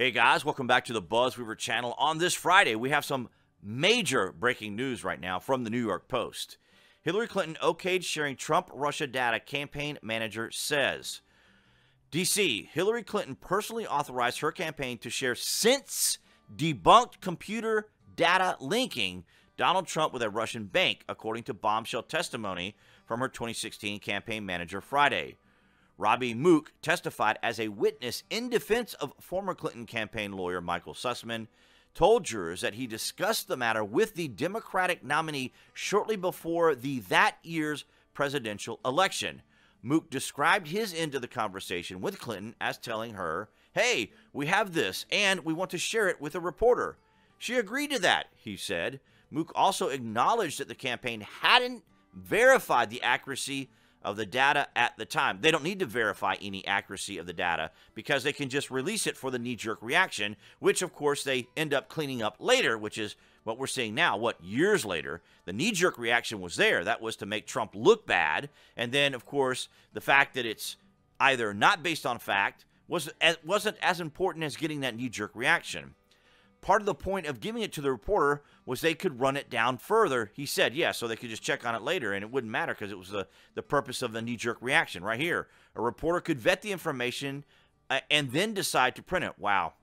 Hey guys, welcome back to the BuzWeaver channel. On this Friday, we have some major breaking news right now from the New York Post. Hillary Clinton okayed sharing Trump-Russia data, campaign manager says. DC, Hillary Clinton personally authorized her campaign to share since debunked computer data linking Donald Trump with a Russian bank, according to bombshell testimony from her 2016 campaign manager Friday. Robby Mook testified as a witness in defense of former Clinton campaign lawyer Michael Sussman, told jurors that he discussed the matter with the Democratic nominee shortly before that year's presidential election. Mook described his end of the conversation with Clinton as telling her, "Hey, we have this, and we want to share it with a reporter." She agreed to that, he said. Mook also acknowledged that the campaign hadn't verified the accuracy of the data at the time. They don't need to verify any accuracy of the data because they can just release it for the knee-jerk reaction, which, of course, they end up cleaning up later, which is what we're seeing now, years later. The knee-jerk reaction was there. That was to make Trump look bad. And then, of course, the fact that it's either not based on fact wasn't as important as getting that knee-jerk reaction. Part of the point of giving it to the reporter was they could run it down further, he said. Yeah, so they could just check on it later, and it wouldn't matter because it was the purpose of the knee-jerk reaction right here. A reporter could vet the information and then decide to print it. Wow.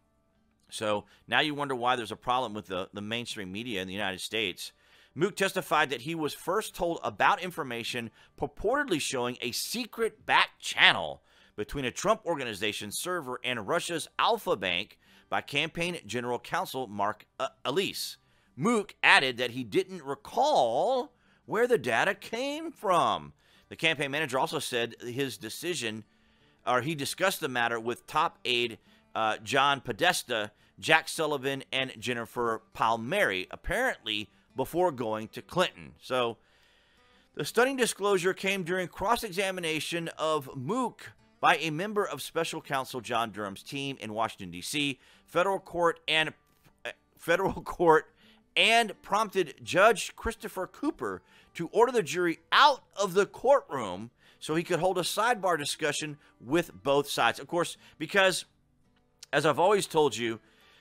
So now you wonder why there's a problem with the mainstream media in the United States. Mook testified that he was first told about information purportedly showing a secret back channel between a Trump organization server and Russia's Alfa bank by campaign general counsel Mark Elise. Mook added that he didn't recall where the data came from. The campaign manager also said his decision, or he discussed the matter with top aide John Podesta, Jack Sullivan, and Jennifer Palmieri, apparently before going to Clinton. So the stunning disclosure came during cross-examination of Mook by a member of special counsel John Durham's team in Washington, D.C., federal court and prompted Judge Christopher Cooper to order the jury out of the courtroom so he could hold a sidebar discussion with both sides. Of course, because, as I've always told you,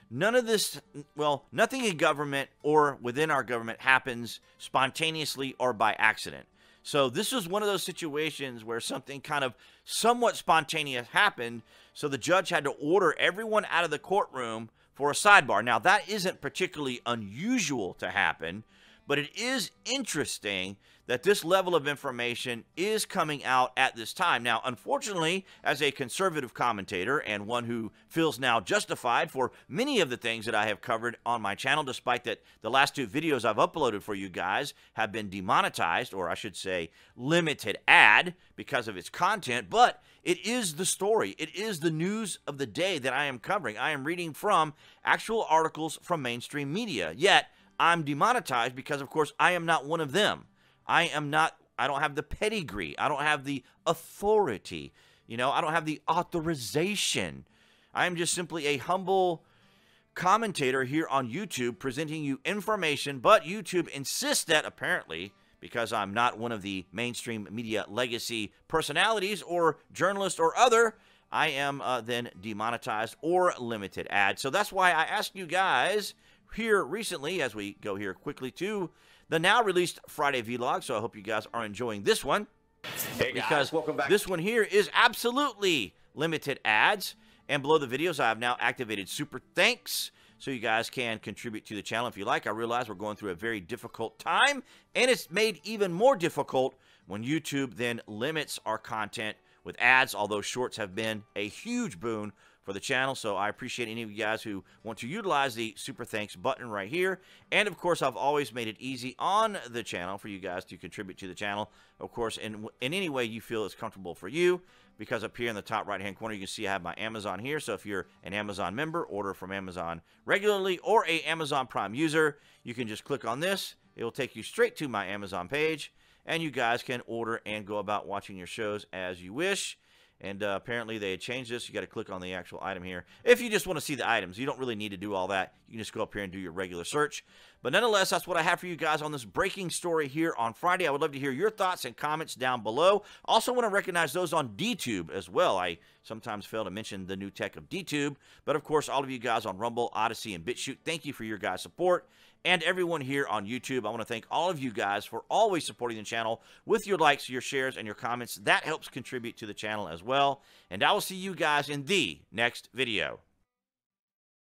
none of this, well, nothing in government or within our government happens spontaneously or by accident. So this was one of those situations where something kind of somewhat spontaneous happened, so the judge had to order everyone out of the courtroom for a sidebar. Now, that isn't particularly unusual to happen, but it is interesting that this level of information is coming out at this time. Now, unfortunately, as a conservative commentator and one who feels now justified for many of the things that I have covered on my channel, despite that the last two videos I've uploaded for you guys have been demonetized, or I should say limited ad, because of its content, but it is the story. It is the news of the day that I am covering. I am reading from actual articles from mainstream media, yet I'm demonetized because, of course, I am not one of them. I don't have the pedigree. I don't have the authority. I don't have the authorization. I am just simply a humble commentator here on YouTube presenting you information, but YouTube insists that apparently, because I'm not one of the mainstream media legacy personalities or journalists or other, I am then demonetized or limited ad. So that's why I asked you guys here recently, as we go here quickly to the now released Friday vlog. So I hope you guys are enjoying this one. Hey guys, because welcome back. This one here is absolutely limited ads. And below the videos, I have now activated super thanks, so you guys can contribute to the channel if you like. I realize we're going through a very difficult time, and it's made even more difficult when YouTube then limits our content with ads, although shorts have been a huge boon for the channel. So I appreciate any of you guys who want to utilize the super thanks button right here. And of course, I've always made it easy on the channel for you guys to contribute to the channel, of course, in any way you feel is comfortable for you, because up here in the top right hand corner you can see I have my Amazon here. So if you're an Amazon member, order from Amazon regularly, or a Amazon Prime user, you can just click on this. It will take you straight to my Amazon page, and you guys can order and go about watching your shows as you wish. And apparently they had changed this. You got to click on the actual item here. If you just want to see the items, you don't really need to do all that. You can just go up here and do your regular search. But nonetheless, that's what I have for you guys on this breaking story here on Friday. I would love to hear your thoughts and comments down below. Also want to recognize those on DTube as well. I sometimes fail to mention the new tech of DTube. But of course, all of you guys on Rumble, Odyssey, and BitChute, thank you for your guys' support. And everyone here on YouTube, I want to thank all of you guys for always supporting the channel with your likes, your shares, and your comments. That helps contribute to the channel as well. And I will see you guys in the next video.